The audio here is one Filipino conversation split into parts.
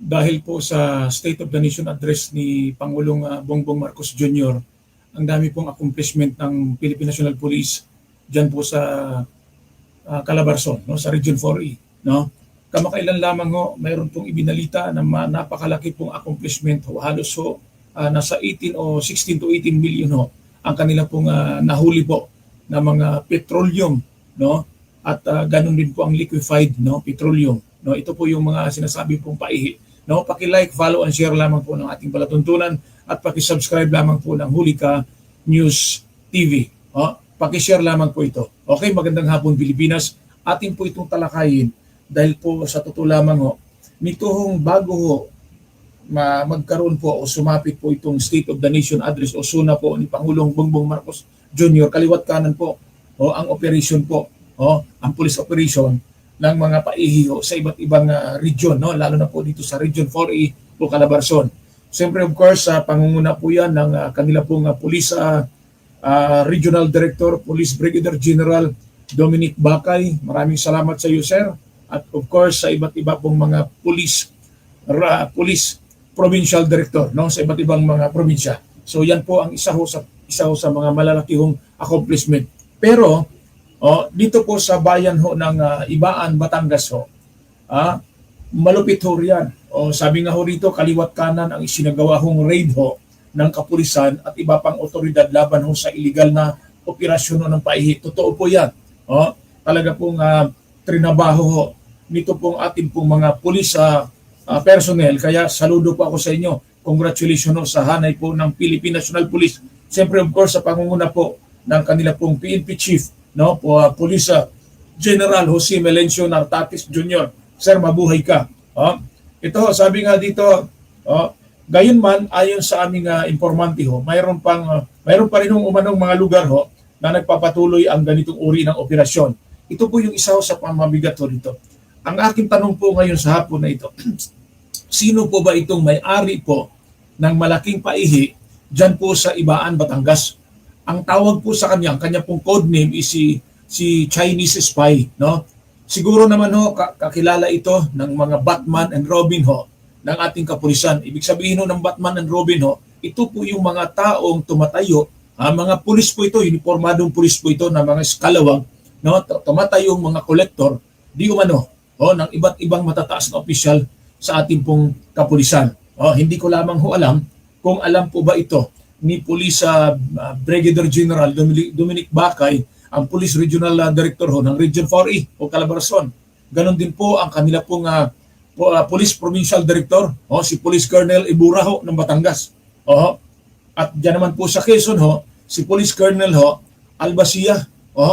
dahil po sa State of the Nation address ni Pangulong Bongbong Marcos Jr., ang dami pong accomplishment ng Philippine National Police diyan po sa Calabarzon, no, sa Region 4E, no. Kamakailan lamang ho, mayroon pong ibinalita na napakalaki pong accomplishment ho. Halos ho, nasa 18 o 16 to 18 million ho ang kanila pong nahuli po na mga petroleum, no? At ganun din po ang liquefied, no, petroleum. No, ito po yung mga sinasabi pong paihi. No, paki-like, follow and share lamang po ng ating palatuntunan at paki-subscribe lamang po ng Hulika News TV. Paki-share lamang po ito. Okay, magandang hapon Pilipinas. Atin po itong talakayin dahil po sa totoo lamang ho, nito hong bago ho magkaroon po o sumapit po itong State of the Nation address o SUNA po ni Pangulong Bongbong Marcos Jr. Kaliwat kanan po ang operation po, ang police operation ng mga paihiho sa iba't ibang region, no? Lalo na po dito sa Region 4E o Calabarzon. Siyempre of course, pangunguna po yan ng kanila pong Police Regional Director, Police Brigadier General Dominic Bakay. Maraming salamat sa iyo, sir. At of course, sa iba't iba pong mga police provincial director, no, sa iba't ibang mga probinsya. So yan po ang isa ho sa mga malalakihong accomplishment. Pero dito po sa bayan ho ng Ibaan, Batangas ho, malupit ho riyan. Sabi nga ho rito, kaliwat kanan ang isinagawa hong raid ho ng kapulisan at iba pang otoridad laban ho sa illegal na operasyon ho ng paihi. Totoo po yan. Talaga pong trinabaho ho nito pong ating pong mga police personnel. Kaya saludo po ako sa inyo. Congratulations ho sa hanay po ng Philippine National Police. Siyempre of course sa pangunguna po ng kanila pong PNP Chief, no, Police General Jose Melencio Nartatis Jr. Sir, mabuhay ka. Ito, sabi nga dito, gayon man, ayon sa aming informante ho, mayroon pa rin umanong mga lugar ho na nagpapatuloy ang ganitong uri ng operasyon. Ito po yung isa ho sa pamabigat ho dito. Ang aking tanong po ngayon sa hapon na ito, sino po ba itong may-ari po ng malaking paihi dyan po sa Ibaan, Batangas? Ang tawag po sa kanya, ang kanya pong code name is si Chinese Spy, no? Siguro naman ho, kakilala ito ng mga Batman and Robin ho ng ating kapulisan. Ibig sabihin ho ng Batman and Robin ho, ito po yung mga taong tumatayo, mga pulis po ito, uniformadong pulis po ito na mga skalawag, no? Tumatayong mga kolektor, di umano, ng iba't ibang matataas na opisyal sa ating pong kapulisan. Hindi ko lamang ho alam kung alam po ba ito ni Police Brigadier General Dominic Bakay, ang Police Regional Director ho ng Region 4E o Calabarzon. Ganon din po ang kanila pong Police Provincial Director, si Police Colonel Ibura ho ng Batangas. At dyan naman po sa Quezon ho, si Police Colonel Albasia,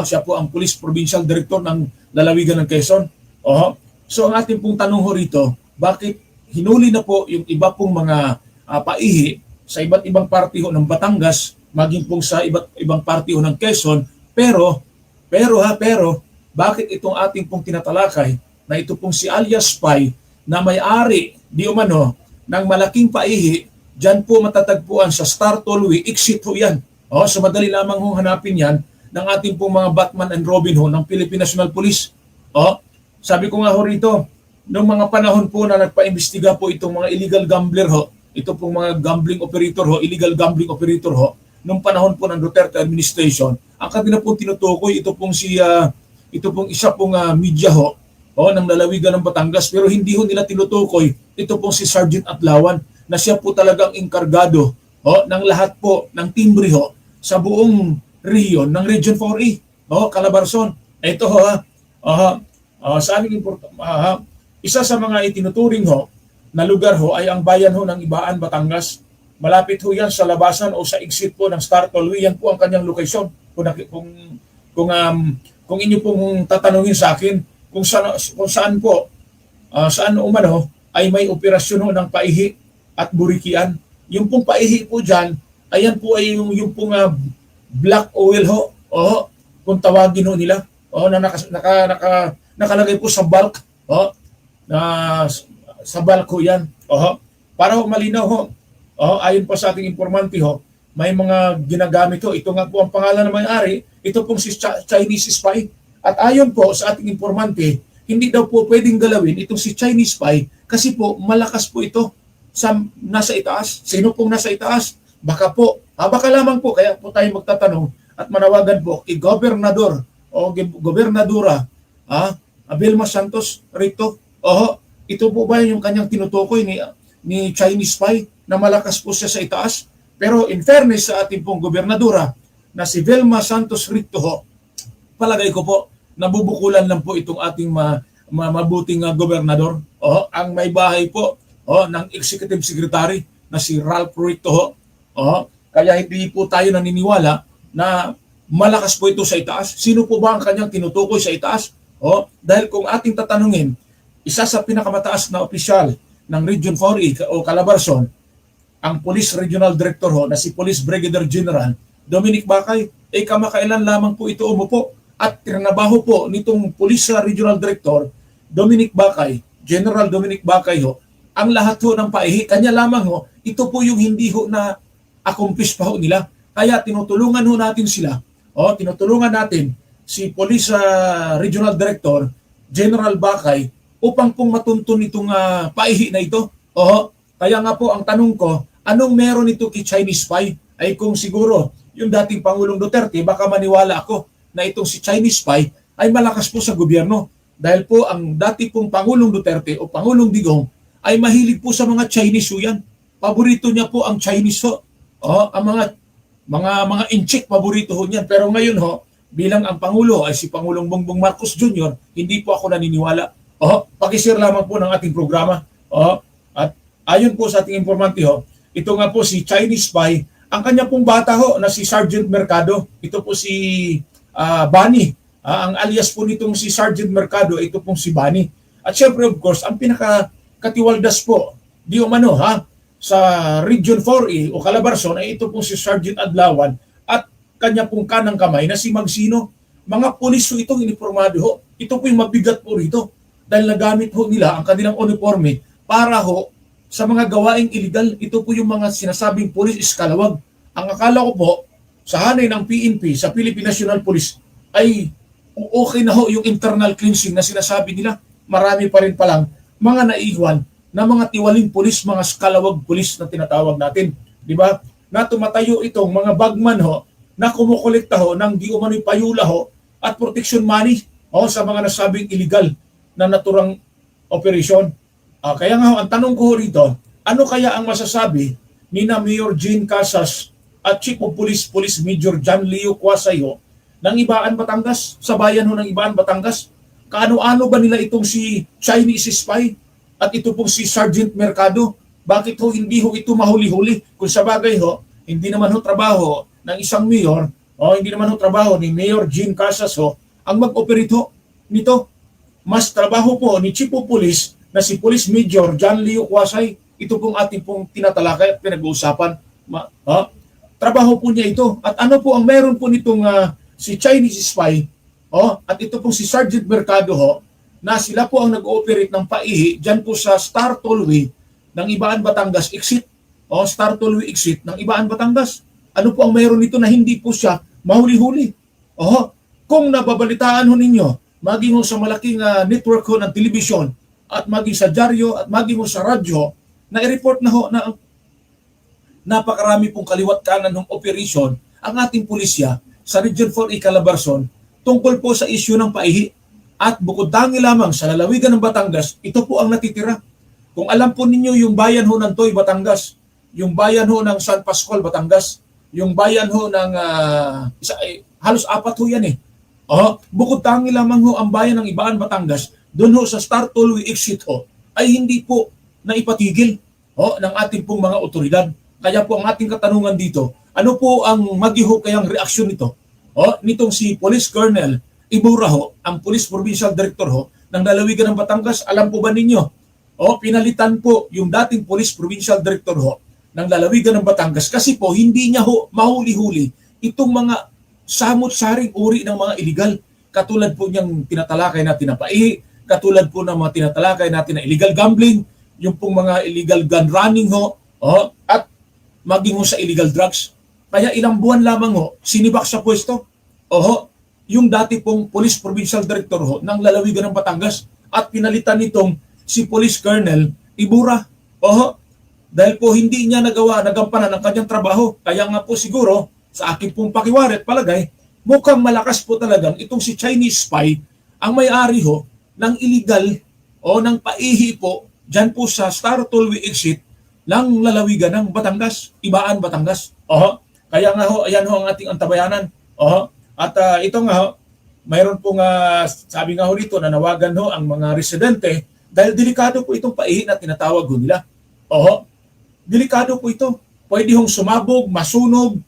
siya po ang Police Provincial Director ng lalawigan ng Quezon. So ang ating pong tanong ho rito, bakit hinuli na po yung iba pong mga paihi sa iba't ibang party ho ng Batangas, maging pong sa iba't ibang party ho ng Quezon, pero bakit itong ating pong tinatalakay na ito pong si alias Spy na may-ari di umano ng malaking paihi, dyan po matatagpuan sa Star Tollway, exit ho yan. So madali lamang hong hanapin yan ng ating pong mga Batman and Robin ho ng Philippine National Police. Sabi ko nga ho rito, noong mga panahon po na nagpa-imbestiga po itong mga illegal gambler ho, ito pong mga gambling operator ho, illegal gambling operator ho, noong panahon po ng Duterte administration, ang kanila pong tinutukoy, ito pong isa pong media ho, ng lalawigan ng Batangas, pero hindi ho nila tinutukoy, ito pong si Sergeant Atlawan, na siya po talagang inkargado ng lahat po ng timbre ho sa buong rehiyon ng Region 4E, Calabarzon. Ito ho sa aming isa sa mga itinuturing ho na lugar ho ay ang bayan ho ng Ibaan, Batangas. Malapit ho yan sa labasan o sa exit po ng Star Tollway. Yan po ang kanyang location. Kung inyo pong tatanungin sa akin kung saan po, saan umano ay may operasyon ho ng paihi at burikian. Yung pong paihi po dyan, ayan po ay yung pong black oil ho, kung tawagin ho nila, na nakalagay po sa bulk, sa bulk ho yan. Para ho malinaw ho, ayon pa sa ating informante ho, may mga ginagamit ho. Ito nga po ang pangalan ng may-ari, ito pong si Chinese Spy. At ayon po sa ating informante, hindi daw po pwedeng galawin itong si Chinese spy kasi po malakas po ito sa nasa itaas. Sino pong nasa itaas? Baka po, baka lamang po, kaya po tayo magtatanong at manawagan po kay Gobernador o Gobernadora Vilma Santos Rito. Ito po ba yung kanyang tinutukoy ni Chinese spy na malakas po siya sa itaas? Pero in fairness sa ating pong gobernadora na si Vilma Santos Rito, palagay ko po, nabubukulan lang po itong ating mabuting gobernador. Ang may bahay po ng Executive Secretary na si Ralph Rito. Kaya hindi po tayo naniniwala na malakas po ito sa itaas. Sino po ba ang kanyang tinutukoy sa itaas? Dahil kung ating tatanungin, isa sa pinakamataas na opisyal ng Region 4E o Calabarzon, ang Police Regional Director na si Police Brigadier General Dominic Bacay, kamakailan lamang po ito umupo at trinabaho po nitong Police Regional Director Dominic Bacay, General Dominic Bacay ang lahat ng paihi. Kanya lamang ito po yung hindi na accomplish pa nila. Kaya tinutulungan natin sila. Tinutulungan natin si Police Regional Director General Bacay upang pong matuntun itong paihi na ito. Kaya nga po ang tanong ko, anong meron ito kay Chinese spy? Ay kung siguro yung dating Pangulong Duterte, baka maniwala ako na itong si Chinese spy ay malakas po sa gobyerno. Dahil po ang dati pong Pangulong Duterte o Pangulong Digong ay mahilig po sa mga Chinese yan. Paborito niya po ang Chinese ang mga inchik, paborito niyan. Pero ngayon bilang ang Pangulo ay si Pangulong Bongbong Marcos Jr., hindi po ako naniniwala. Pakishare lamang po ng ating programa. At ayon po sa ating informante ito nga po si Chinese spy, ang kanya pong bata na si Sergeant Mercado, ito po si Bani. Ang alias po nitong si Sergeant Mercado, ito pong si Bani. At syempre of course, ang pinakakatiwaldas po, di umano sa Region 4E o Calabarzon ay ito pong si Sergeant Adlawan at kanya pong kanang kamay na si Magsino. Mga pulis itong inipormado Ito po yung mabigat po rito dahil nagamit nila ang kanilang uniforme para sa mga gawaing illegal. Ito po yung mga sinasabing pulis iskalawag. Ang akala ko po, sa hanay ng PNP, sa Philippine National Police, ay okay na yung internal cleansing na sinasabi nila. Marami pa rin palang mga naiwan na mga tiwaling pulis, mga skalawag pulis na tinatawag natin. Di ba? Na tumatayo itong mga bagman na kumukolekta ng di umano'y payula at protection money sa mga nasabing illegal na naturang operasyon. Kaya nga ang tanong ko rito, ano kaya ang masasabi ni na Mayor Jean Casas at Chief of Police Police Major John Leo Quasay ng Ibaan, Batangas, sa bayan ng Ibaan, Batangas? Kaano-ano ba nila itong si Chinese spy at ito pong si Sergeant Mercado? Bakit hindi ito mahuli-huli? Kung sa bagay hindi naman trabaho ng isang mayor hindi naman trabaho ni Mayor Jean Casas ang mag-operate nito. Mas trabaho po ni Chief of Police na si Police Major John Leo Quasay. Ito pong ating pong tinatalakay at pinag-uusapan. Trabaho po niya ito. At ano po ang meron po nitong si Chinese spy at ito pong si Sergeant Mercado na sila po ang nag-ooperate ng paihi dyan po sa Star Tollway ng Ibaan, Batangas exit. Star Tollway exit ng Ibaan, Batangas. Ano po ang meron nito na hindi po siya mahuli-huli? Kung nababalitaan ninyo, maging sa malaking network ng television at maging sa dyaryo at maging sa radyo, na i-report na na napakarami pong kaliwat kanan ng operation ang ating pulisya sa Region 4E Calabarzon tungkol po sa issue ng paihi. At bukod tangi lamang sa lalawigan ng Batangas, ito po ang natitira. Kung alam po ninyo yung bayan ng Toy, Batangas, yung bayan ng San Pascual, Batangas, yung bayan ng halos 4 yan bukod tangi lamang ang bayan ng Ibaan, Batangas, doon sa Star Tollway exit ay hindi po naipatigil ng ating pong mga otoridad. Kaya po ang ating katanungan dito, ano po ang kayang reaksyon nito? Nitong si Police Colonel Ibura ang Police Provincial Director ng lalawigan ng Batangas. Alam po ba ninyo? Pinalitan po yung dating Police Provincial Director ng lalawigan ng Batangas kasi po hindi niya mahuli-huli itong mga samot-saring uri ng mga illegal. Katulad po niyang tinatalakay natin na paihi, katulad po ng mga tinatalakay natin na illegal gambling, yung pong mga illegal gun running at maging sa illegal drugs. Kaya ilang buwan lamang sinibak sa pwesto yung dati pong Police Provincial Director ng lalawigan ng Batangas. at pinalitan nitong si Police Colonel Ibura. Dahil po hindi niya nagampanan ang kanyang trabaho. Kaya nga po siguro, sa aking pong pakiwarit palagay, mukhang malakas po talagang itong si Chinese spy ang may-ari ho ng illegal o ng paihi po dyan po sa Star Tollway exit ng lalawigan ng Batangas, Ibaan, Batangas. Kaya nga ho, ayan ho ang ating antabayanan. At ito nga ho, mayroon pong sabi nga ho dito na nawagan ho ang mga residente dahil delikado po itong paihi na tinatawag ho nila. Delikado po ito. Pwede hong sumabog, masunog,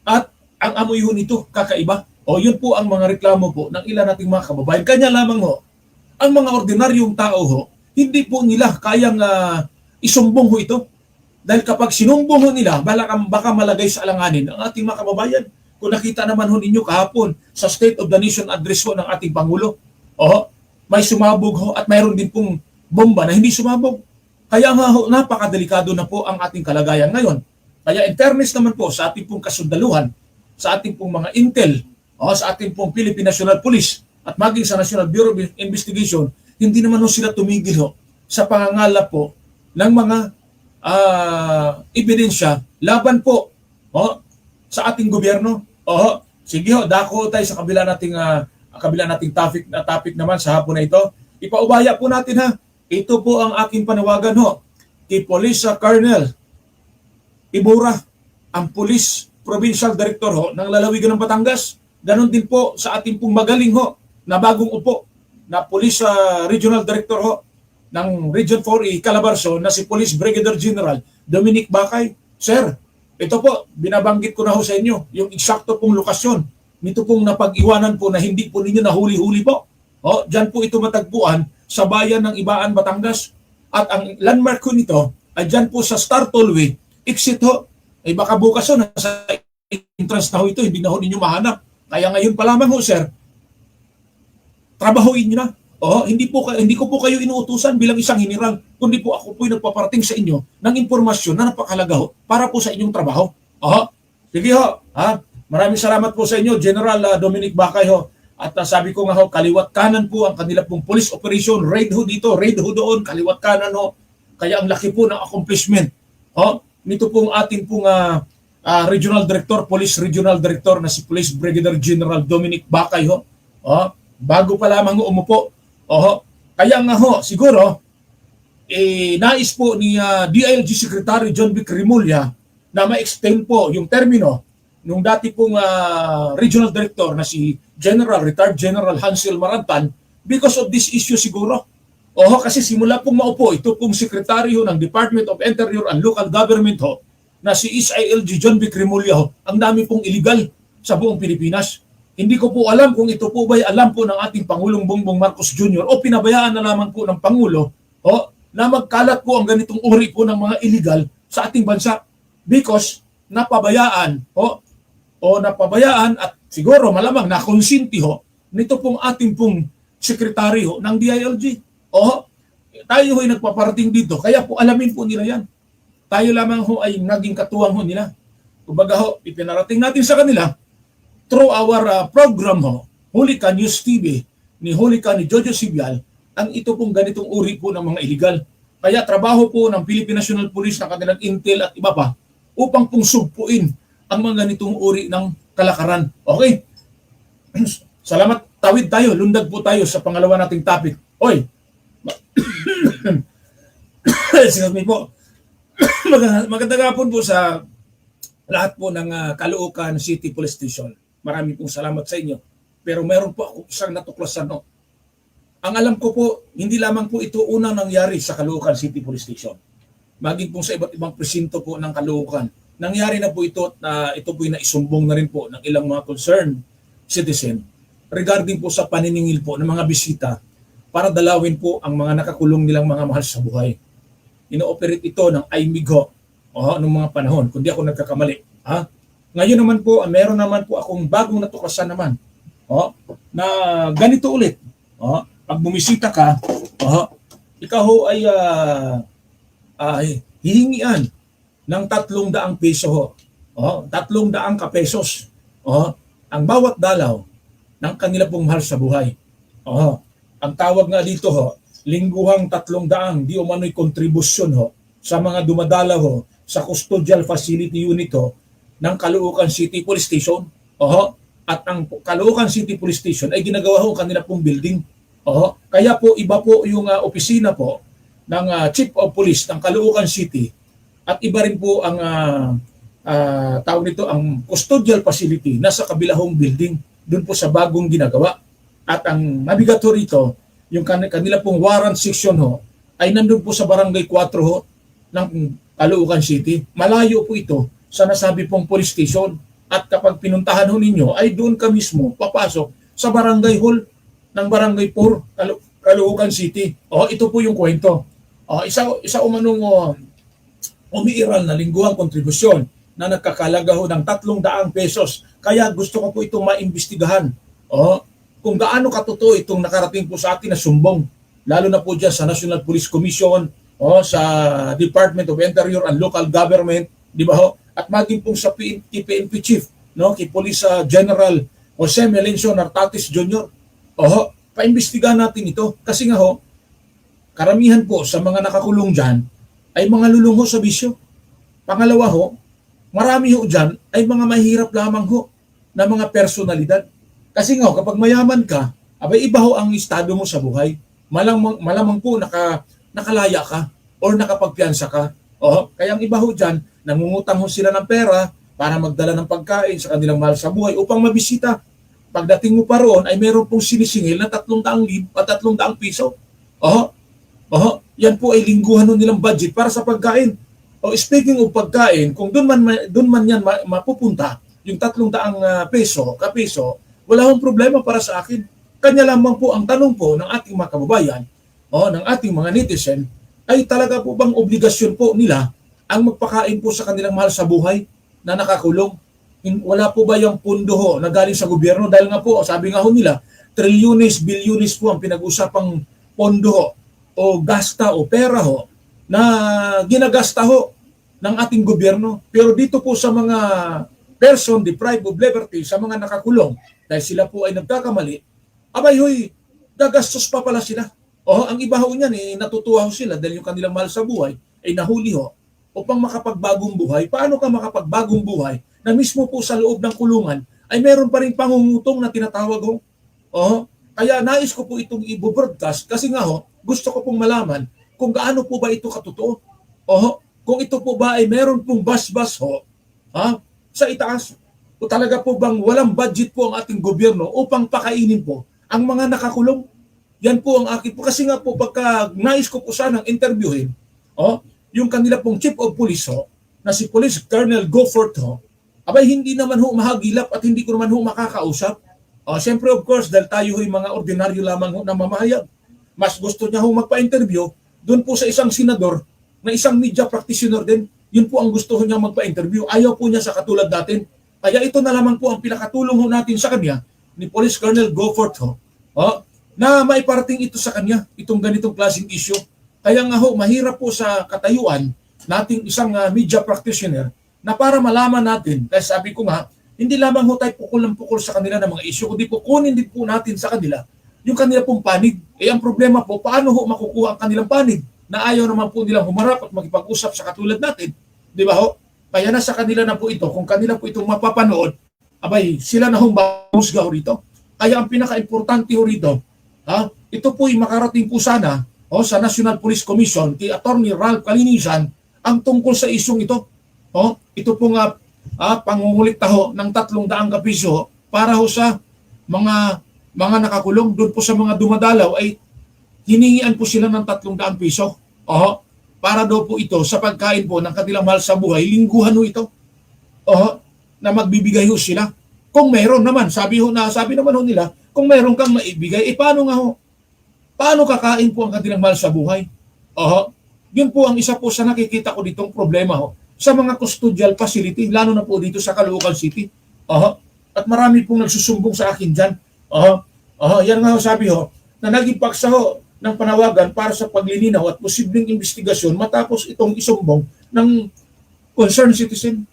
at ang amoy ho nito kakaiba. Yun po ang mga reklamo po ng ilan nating mga kababayan. Kanya lamang ho, ang mga ordinaryong tao ho, hindi po nila kayang isumbong ho ito. Dahil kapag sinumbong ho nila, baka malagay sa alanganin ang ating mga kababayan. Kung nakita naman ho ninyo kahapon sa State of the Nation address ho ng ating Pangulo, may sumabog ho at mayroon din pong bomba na hindi sumabog. Kaya nga ho, napakadelikado na po ang ating kalagayan ngayon. Kaya in fairness naman po sa ating pong kasundaluhan, sa ating pong mga intel, sa ating pong Philippine National Police at maging sa National Bureau of Investigation, hindi naman ho sila tumigil ho sa pangangalap po ng mga ebidensya laban po sa ating gobyerno. Sige ho, dako tayo sa kabila nating topic naman sa hapon na ito. Ipaubaya po natin ha. Ito po ang aking panawagan ho kay Police Colonel Ibura, ang Police Provincial Director ho ng lalawigan ng Batangas. Ganon din po sa ating pong magaling ho na bagong upo na Police Regional Director ho ng Region 4E Calabarzon na si Police Brigadier General Dominic Bakay. Sir, ito po, binabanggit ko na ho sa inyo yung eksakto pong lokasyon nito pong napag-iwanan po na hindi po ninyo nahuli-huli po. Diyan po ito matagpuan sa bayan ng Ibaan, Batangas. At ang landmark ko nito ay dyan po sa Star Tollway exit ho. Baka bukas ho, nasa entrance na ho ito, hindi na ho ninyo mahanap. Kaya ngayon pa lamang ho, sir, trabahuin nyo na. Hindi ko po kayo inuutusan bilang isang general, kundi po ako po nagpaparating sa inyo ng impormasyon na napakahalaga ho para po sa inyong trabaho. Sige ho. Maraming salamat po sa inyo, General Dominic Bakay ho. At sabi ko nga ho, kaliwat kanan po ang kanila pong police operation. Raid ho dito, raid ho doon, kaliwat kanan ho. Kaya ang laki po ng accomplishment. Nito pong ating pong Regional Director, Police Regional Director na si Police Brigadier General Dominic Bakay ho. Bago pa lamang ho umupo. Kaya nga ho, siguro, nais po ni DILG Secretary John Vic Rimulya na ma-extend po yung termino nung dati pong Regional Director na si Retired General Hansel Marantan because of this issue siguro. Kasi simula pong maupo, ito pong sekretaryo ng Department of Interior and Local Government ho, na si SILG John Vic Rimulya ho, ang dami pong illegal sa buong Pilipinas. Hindi ko po alam kung ito po ba'y alam po ng ating Pangulong Bongbong Marcos Jr. o pinabayaan na lamang po ng Pangulo na magkalat po ang ganitong uri po ng mga illegal sa ating bansa because napabayaan napabayaan at siguro malamang nakonsinti ho nito pong ating pong sekretaryo ng DILG. Tayo ho'y nagpaparating dito, kaya po alamin po nila yan. Tayo lamang ho ay naging katuwang ho nila. Kumbaga ho, ipinarating natin sa kanila through our program ho, Hulika News TV, ni Hulika ni Jojo Sibial, ang ito pong ganitong uri po ng mga illegal. Kaya trabaho po ng Philippine National Police na kanilang intel at iba pa upang pong sugpuin ang mga ganitong uri ng kalakaran. Okay? Salamat. Tawid tayo. Lundag po tayo sa pangalawa nating topic. Excuse me po. Magandang hapon po sa lahat po ng Caloocan City Police Station. Marami pong salamat sa inyo. Pero meron po ako isang natuklasan. Ang alam ko po, hindi lamang po ito unang nangyari sa Caloocan City Police Station. Maging po sa iba't ibang presinto po ng Caloocan. Nangyari na po ito na ito po naisumbong na rin po ng ilang mga concerned citizen regarding po sa paniningil po ng mga bisita para dalawin po ang mga nakakulong nilang mga mahal sa buhay. Ino-operate ito ng IMIGO noong mga panahon, kundi ako nagkakamali. Ngayon naman po, meron naman po akong bagong natuklasan naman na ganito ulit. Pag bumisita ka, ikaw ho ay hihingian ng 300 peso ho. 300 pesos. Ang bawat dalaw ng kanila pong mahal sa buhay. Ang tawag nga dito ho lingguhang 300 di umano'y kontribusyon ho sa mga dumadalaw ho sa custodial facility unit ho ng Caloocan City Police Station. Oho. At ang Caloocan City Police Station ay ginagawa ho kanila pong building. Oho. Kaya po iba po yung opisina po ng Chief of Police ng Caloocan City at iba rin po ang tawag nito ang custodial facility nasa kabilahong building doon po sa bagong ginagawa. At ang mabigat ho rito, yung kanila pong warrant section ho ay nandun po sa barangay 4 ho ng Caloocan City. Malayo po ito sa nasabi pong police station. At kapag pinuntahan ho ninyo ay doon ka mismo papasok sa barangay hall ng barangay 4 Caloocan City. Ito po yung kwento. Isa umanong umiiral na lingguhang kontribusyon na nagkakalaga ho ng 300 pesos. Kaya gusto ko po itong maimbestigahan. Kung gaano katotoo itong nakarating po sa atin na sumbong, lalo na po dyan sa National Police Commission, sa Department of Interior and Local Government, di ba ho? At maging po sa PNP Chief, kay Police General Jose Melencio Nartatis Jr. Paimbestigahan natin ito. Kasi nga ho, karamihan po sa mga nakakulong dyan ay mga lulong ho sa bisyo. Pangalawa ho, marami ho dyan ay mga mahirap lamang ho na mga personalidad. Kasi nga, kapag mayaman ka, abay iba ho ang estado mo sa buhay. Malamang po nakalaya ka or nakapagpiyansa ka. Kaya ang iba ho dyan, nangungutang ho sila ng pera para magdala ng pagkain sa kanilang mahal sa buhay upang mabisita. Pagdating mo pa roon, ay meron pong sinisingil na 300 piso. Yan po ay lingguhan ho nilang budget para sa pagkain. Speaking of pagkain, kung doon man yan mapupunta, yung 300 kapiso, wala hong problema para sa akin. Kanya lamang po ang tanong po ng ating mga kababayan, ng ating mga netizen, ay talaga po bang obligasyon po nila ang magpakain po sa kanilang mahal sa buhay na nakakulong? Wala po ba yung pundo ho na galing sa gobyerno? Dahil nga po, sabi nga ho nila, trilyones, bilyones po ang pinag-usapang pondo ho, o gasta o pera ho na ginagasta ho ng ating gobyerno. Pero dito po sa mga person deprived of liberty, sa mga nakakulong, dahil sila po ay nagkakamali, abay hoy, gagastos pa pala sila. Ang iba ho niyan, natutuwa ho sila dahil yung kanilang mahal sa buhay ay nahuli ho upang makapagbagong buhay. Paano ka makapagbagong buhay na mismo po sa loob ng kulungan ay meron pa rin pangungutong na tinatawag ho? Kaya nais ko po itong i-broadcast kasi nga ho, gusto ko pong malaman kung gaano po ba ito katotoo. Kung ito po ba ay meron pong bas-bas ho sa itaas. O talaga po bang walang budget po ang ating gobyerno upang pakainin po ang mga nakakulong? Yan po ang akin po. Kasi nga po pagka nais ko po sanang interviewin, yung kanila pong Chief of Police na si Police Colonel Goforth abay hindi naman ho mahagilap at hindi ko naman ho makakausap. Siyempre of course, dahil tayo ho'y mga ordinaryo lamang ho na mamahayag. Mas gusto niya ho magpa-interview doon po sa isang senador na isang media practitioner din. Yun po ang gusto niya magpa-interview. Ayaw po niya sa katulad natin. Kaya ito na lamang po ang pinakatulong ho natin sa kanya ni Police Colonel Goforth na maiparating ito sa kanya, itong ganitong klaseng issue. Kaya nga ho, mahirap po sa katayuan nating isang media practitioner na para malaman natin, kasi sabi ko nga, hindi lamang ho tayo pukul ng pukul sa kanila ng mga issue, kundi po kunin din po natin sa kanila yung kanila pong panig. Ang problema po, paano ho makukuha ang kanilang panig na ayaw naman po nilang humarap at makipag-usap sa katulad natin? Di ba ho? Kaya nasa kanila na po ito, kung kanila po itong mapapanood, abay, sila na hong bahusga ho rito. Kaya ang pinaka-importante ho rito, ito po ay makarating po sana sa National Police Commission kay Attorney Ralph Calinisan ang tungkol sa isyong ito. Ito po nga pangungulikta ho ng 300 kapiso para ho sa mga nakakulong. Doon po sa mga dumadalaw ay hiningian po sila ng 300 piso. Para daw po ito sa pagkain po ng kanilang mahal sa buhay, lingguhan ho ito. Na magbibigay ho sila. Kung meron naman, sabi naman ho nila, kung meron kang maibigay, paano nga ho? Paano kakain po ang kanilang mahal sa buhay? Yun po ang isa po sa nakikita ko ditong problema ho sa mga custodial facility, lalo na po dito sa Caloocan City. At marami pong nagsusumbong sa akin dyan. Yan nga ho, sabi ho, na naging paksa ho ng panawagan para sa paglilinaw at posibleng investigasyon matapos itong isumbong ng concerned citizen.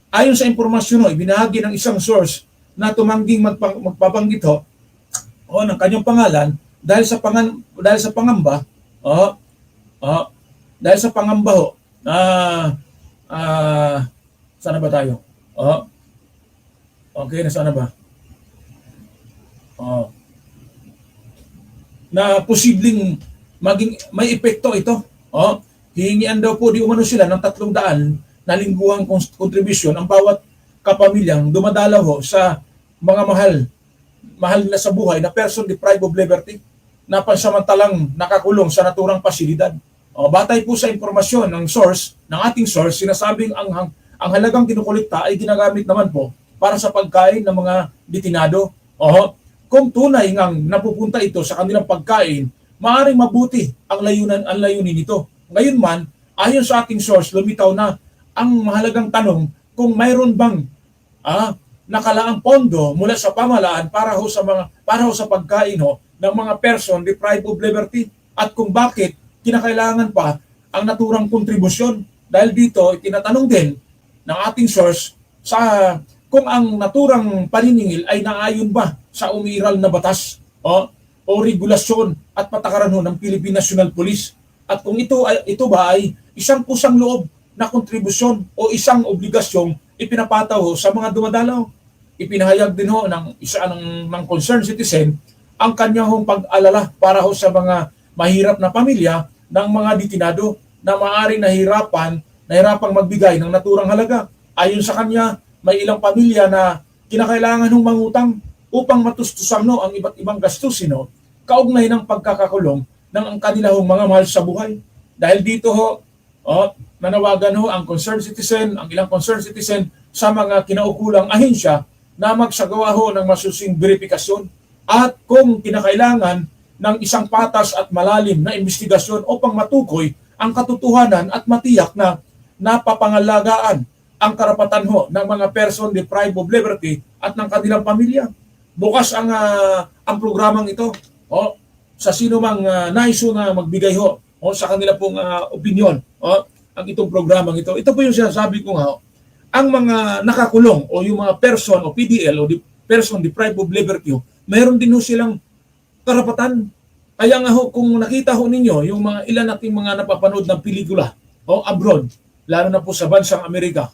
Ayon sa impormasyon ho, ibinahagi ng isang source na tumangging magpabanggit ho ng kanyang pangalan dahil sa pangamba Oh, oh, dahil sa pangamba ho, sana ba tayo? Oh, okay, nasaan na ba? Oh, na posibleng maging may epekto ito. Oh, hihingian daw po di umano sila ng 300 na lingguhang kontribusyon ang bawat kapamilyang dumadalaw ho sa mga mahal na sa buhay na person deprived of liberty na pansamantalang nakakulong sa naturang pasilidad. O, batay po sa impormasyon ng ating source, sinasabing ang halagang kinukulikta ay ginagamit naman po para sa pagkain ng mga detinado. O, kung tunay ngang napupunta ito sa kanilang pagkain, maaaring mabuti ang layunin nito. Ngayon man, ayon sa ating source, lumitaw na ang mahalagang tanong kung mayroon bang nakalaang pondo mula sa pamahalaan para ho sa pagkain ho ng mga person deprived of liberty at kung bakit kinakailangan pa ang naturang kontribusyon. Dahil dito, tinatanong din ng ating source kung ang naturang paniningil ay naayon ba sa umiiral na batas o regulasyon at patakaran ho ng Philippine National Police. At kung ito ba ay isang kusang loob na kontribusyon o isang obligasyong ipinapataw ho sa mga dumadalaw. Ipinahayag din ho ng concerned citizen ang kanyang pag-alala para ho sa mga mahirap na pamilya ng mga detinado na maaaring nahirapang magbigay ng naturang halaga. Ayon sa kanya, may ilang pamilya na kinakailangan hong mangutang upang matustusan ang iba't ibang gastusin kaugnay ng pagkakakulong ng ang kanilang mga mahal sa buhay. Dahil dito nanawagan ang ilang concerned citizen sa mga kinaukulang ahensya na magsagawa ng masusing verifikasyon at kung kinakailangan ng isang patas at malalim na investigasyon upang matukoy ang katotohanan at matiyak na napapangalagaan ang karapatan ng mga person deprived of liberty at ng kanilang pamilya. Bukas ang programang ito sa sino mang naiso na magbigay sa kanila pong opinion ang itong programang ito. Ito po yung sinasabi ko nga, ang mga nakakulong o yung mga person o PDL o person deprived of liberty, mayroon din silang karapatan. Kaya nga kung nakita ninyo yung mga ilan nating mga napapanood ng pelikula abroad, lalo na po sa bansang Amerika,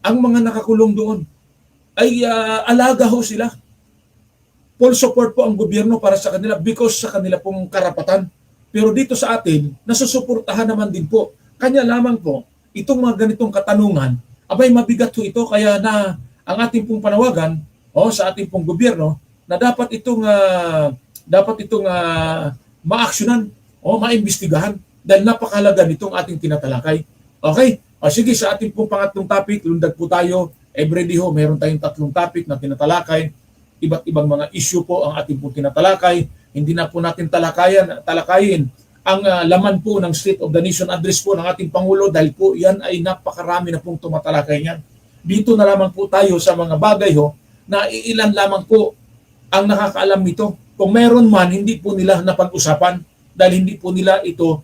ang mga nakakulong doon ay alaga sila. Full support po ang gobyerno para sa kanila because sa kanila pong karapatan. Pero dito sa atin, nasusuportahan naman din po. Kanya lamang po, itong mga ganitong katanungan, abay mabigat ito kaya na ang ating pong panawagan sa ating pong gobyerno na dapat itong maaksyonan o maimbestigahan dahil napakahalaga nitong ating tinatalakay. Okay? Sige, sa ating pong pangatlong topic, lundag po tayo. Everyday meron tayong 3 topic na tinatalakay. Iba't ibang mga issue po ang ating pong tinatalakay. Hindi na po natin talakayin ang laman po ng State of the Nation address po ng ating Pangulo dahil po yan ay napakarami na pong tumatalakay niyan. Dito na lamang po tayo sa mga bagay na iilan lamang po ang nakakaalam nito. Kung meron man, hindi po nila napag-usapan dahil hindi po nila ito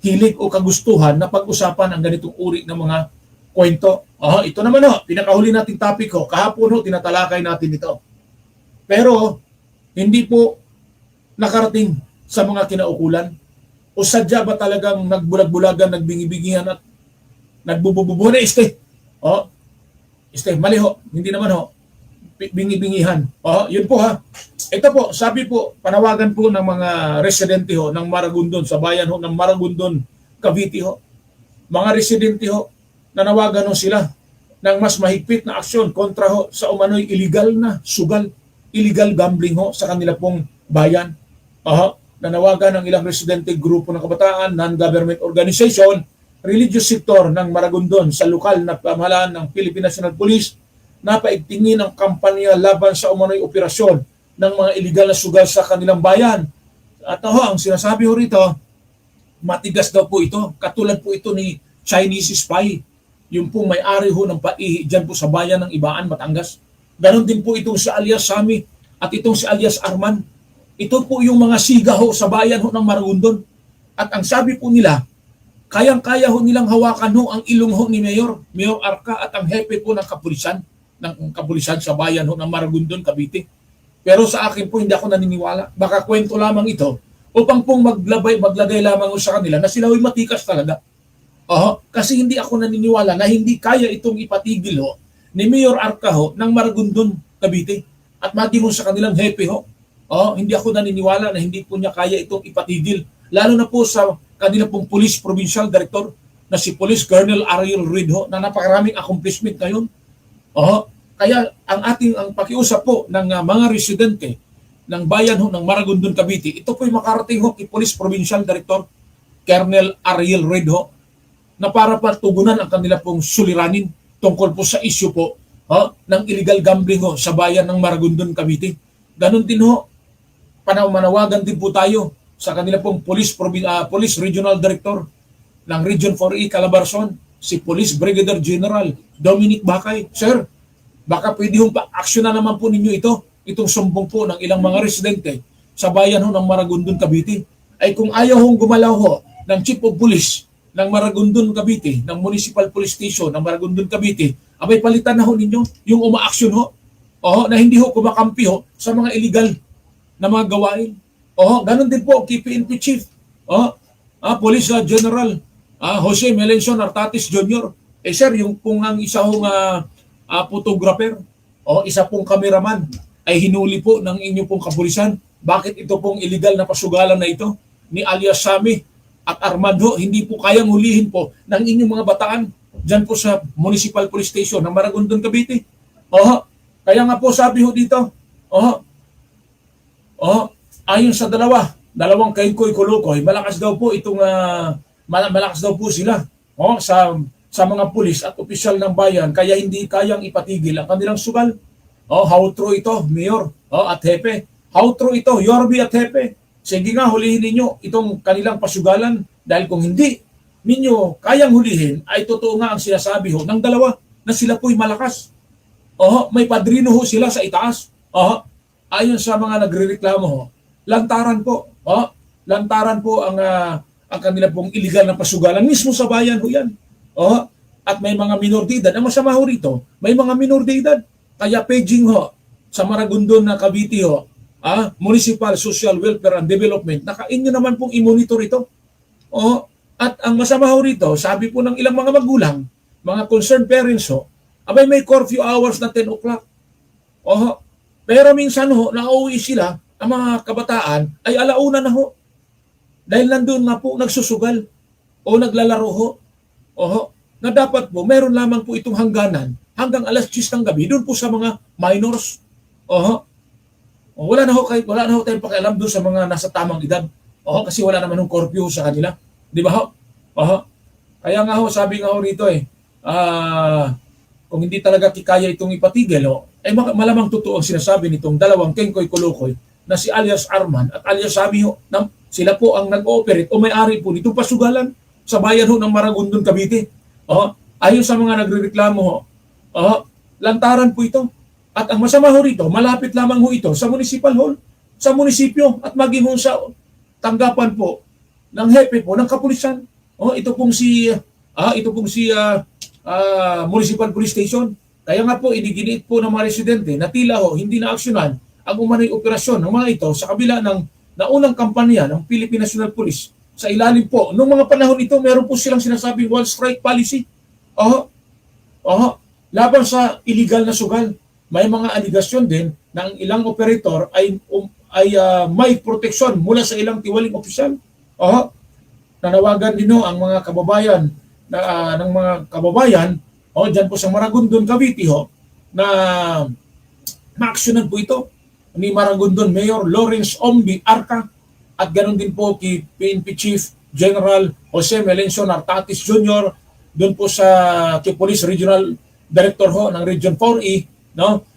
hilig o kagustuhan na pag-usapan ang ganitong uri ng mga kwento. Ito naman pinakahuli nating topic kahapon tinatalakay natin ito. Pero hindi po nakarating sa mga kinaukulan o sadya ba talagang nagbulag-bulagan, nagbingi-bingihan at nagbubububuhan mali hindi naman bingi-bingihan. Yun po Ito po, sabi po, panawagan po ng mga residente ng Maragondon, sa bayan ng Maragondon, Cavite Mga residente nanawagan sila ng mas mahigpit na aksyon kontra sa umano'y illegal na sugal, illegal gambling sa kanila pong bayan. Nanawagan ng ilang residente, grupo ng kabataan, non-government organization, religious sector ng Maragondon sa lokal na pamahalaan ng Philippine National Police na paigtingin ang kampanya laban sa umano'y operasyon ng mga illegal na sugal sa kanilang bayan. At ang sinasabi rito, matigas daw po ito. Katulad po ito ni Chinese spy, yung pong may-ari ng paihi dyan po sa bayan ng Ibaan, Batangas. Ganon din po itong si alias Sami at itong si alias Arman. Ito po yung mga siga sa bayan ng Maragondon. At ang sabi po nila, kayang-kaya nilang hawakan ang ilong ni Mayor Arca at ang hepe po ng kapulisan sa bayan ng Maragondon, Cavite. Pero sa akin po, hindi ako naniniwala. Baka kwento lamang ito o upang pong maglagay lamang ho sa kanila na sila ay matikas talaga. Kasi hindi ako naniniwala na hindi kaya itong ipatigil ho ni Mayor Arca ho ng Maragondon, Cavite at maging ho sa kanilang hepe ho. Hindi ako naniniwala na hindi po niya kaya itong ipatigil. Lalo na po sa kanila pong Police Provincial Director na si Police Colonel Ariel Reid ho, na napakaraming accomplishment ngayon. Kaya ang pakiusap po ng mga residente ng bayan ho ng Maragondon, Cavite, ito po'y makarating ho kay Police Provincial Director Colonel Ariel Reid ho, na para patugunan ang kanila pong suliranin tungkol po sa issue po ng illegal gambling ho sa bayan ng Maragondon, Cavite. Ganon din ho, manawagan din po tayo sa kanila pong Police Regional Director ng Region 4E Calabarzon, si Police Brigadier General Dominic Bakay. Sir, baka pwede hong pa-action na naman po ninyo itong sumbong po ng ilang mga residente sa bayan ho ng Maragondon, Cavite. Ay kung ayaw hong gumalaw ho ng Chief of Police ng Maragondon, Cavite, ng Municipal Police Station ng Maragondon, Cavite, abay palitan na ho ninyo yung uma-action ho, na hindi ho kumakampi ho sa mga illegal na mga gawain. Ganun din po kay PNP Chief, Police General Jose Melencio Artatis Jr. Sir, yung pong ang isa hong photographer, isa pong cameraman ay hinuli po ng inyo pong kapulisan. Bakit ito pong illegal na pasugalan na ito ni alias Sammy at Armando hindi po kayang hulihin po ng inyong mga bataan dyan po sa Municipal Police Station ng Maragondon, Cavite? Kaya nga po sabi ho dito, ayon sa dalawang Kaykoy-Kulukoy, malakas daw po sila sa mga pulis at opisyal ng bayan, kaya hindi kayang ipatigil ang kanilang sugal. How true ito, Mayor at Hepe? How true ito, Yorbi at Hepe? Sige nga, hulihin ninyo itong kanilang pasugalan, dahil kung hindi ninyo kayang hulihin, ay totoo nga ang sinasabi ho ng dalawa na sila po'y malakas. May padrino ho sila sa itaas. Ayon sa mga nagrereklamo ho, lantaran po ang kanila pong illegal na pasugalan mismo sa bayan ho yan. At may mga minor de edad. Ang masama ho rito, may mga minor de edad. Kaya paging ho sa Maragondon na Cavite ho, Municipal Social Welfare and Development, nakainyo naman pong i-monitor ito. At ang masama ho rito, sabi po ng ilang mga magulang, mga concerned parents ho, abay may curfew hours na 10 o'clock. Pero minsan ho, nauwi sila, ang mga kabataan ay alauna na ho. Dahil nandun na po nagsusugal o naglalaro ho. Na dapat po, meron lamang po itong hangganan hanggang alas 10 ng gabi, doon po sa mga minors. Wala na ho tayong pakialam doon sa mga nasa tamang edad. Kasi wala naman ng curfew sa kanila. Di ba ho? Kaya nga ho, sabi nga ho rito kung hindi talaga kaya itong ipatigil, malamang totoo ang sinasabi nitong dalawang Kengkoy-Kulukoy na si alias Arman at alias Sammy ho, sila po ang nag-ooperate o may-ari po nitong pasugalan sa bayan ho ng Maragondon, Cavite. Ayon sa mga nagrereklamo ho, lantaran po ito. At ang masama ho rito, malapit lamang ho ito sa municipal hall, sa munisipyo at maging ho sa tanggapan po ng hepe po ng kapulisan. Ito pong si Municipal Police Station. Kaya nga po, iniginiit po ng mga residente na tila ho hindi na aksyonan ang umanay operasyon ng mga ito sa kabila ng naunang kampanya ng Philippine National Police. Sa ilalim po, noong mga panahon ito, meron po silang sinasabing one strike policy. Laban sa illegal na sugal. May mga aligasyon din na ang ilang operator ay may proteksyon mula sa ilang tiwaling opisyal. Nanawagan din ho ang mga kababayan ng mga kababayan dyan po sa Maragondon, Cavite na maaksyonan po ito ni Maragondon Mayor Lawrence Ombi Arca at ganoon din po kay PNP Chief General Jose Melencio Artatis Jr. doon po sa kay Police Regional Director ng Region 4E,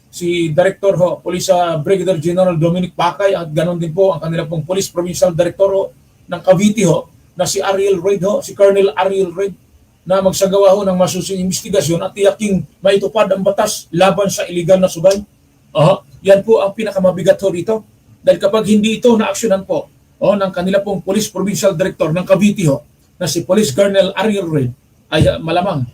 si Director Police Brigadier General Dominic Bakay at ganoon din po ang kanila pong Police Provincial Director ng Cavite na si Ariel Reid si Colonel Ariel Reid na magsagawa ng masusing investigasyon at tiyaking maitupad ang batas laban sa illegal na sugal. Yan po ang pinakamabigat dito. Dahil kapag hindi ito na-aksyonan po ng kanila pong Police Provincial Director ng Cavite na si Police Colonel Ariel Reid, ay malamang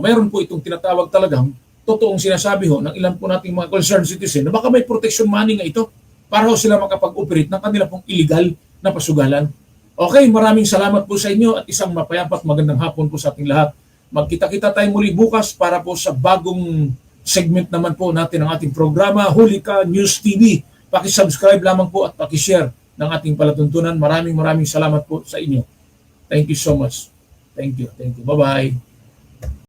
mayroon po itong tinatawag talagang totoong sinasabi ng ilan po nating mga concerned citizen na baka may protection money nga ito para sila makapag-operate ng kanila pong illegal napasugalan. Okay, maraming salamat po sa inyo at isang mapayapat magandang hapon po sa ating lahat. Magkita-kita tayo muli bukas para po sa bagong segment naman po natin ng ating programa, Huli Ka News TV. Paki-subscribe lamang po at paki-share ng ating palatuntunan. Maraming salamat po sa inyo. Thank you so much. Thank you. Bye-bye.